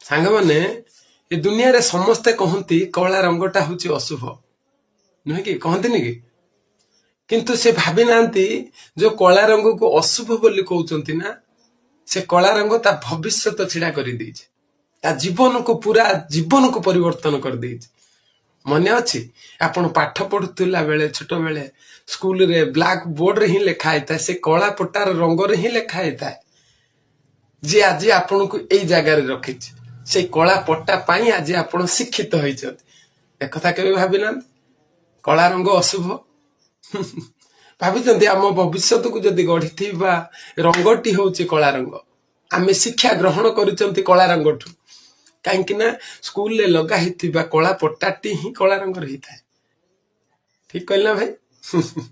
सांग मैंने ये दुनिया रे समस्ते कहती कला रंगटा हूँ अशुभ नुहे कि कहती कि किंतु से भावी नांती जो कला रंग को अशुभ बोली कहते ना से कला रंग ता भविष्य छिड़ा कर ता जीवन को पूरा जीवन को परिवर्तन कर मन अच्छी आपण पाठ पढ़ुला बेले छोट बेले स्कूल रे ब्लैक बोर्ड रे ही लिखा है से कला पट्टार रंग रे ही लिखा है जे आज आपण को यही जगार रखी से कला पट्टा पाई आज आपण शिक्षित होती कथा केबे भावी ना कला रंग अशुभ भावी आम भविष्य को जदि गढ़ी रंगटी हूँ कला रंग आम शिक्षा ग्रहण कर कला रंग ठू कहीं स्कूल ले लगा कला पट्टाटी ही कला रंग रही था ठीक कहला भाई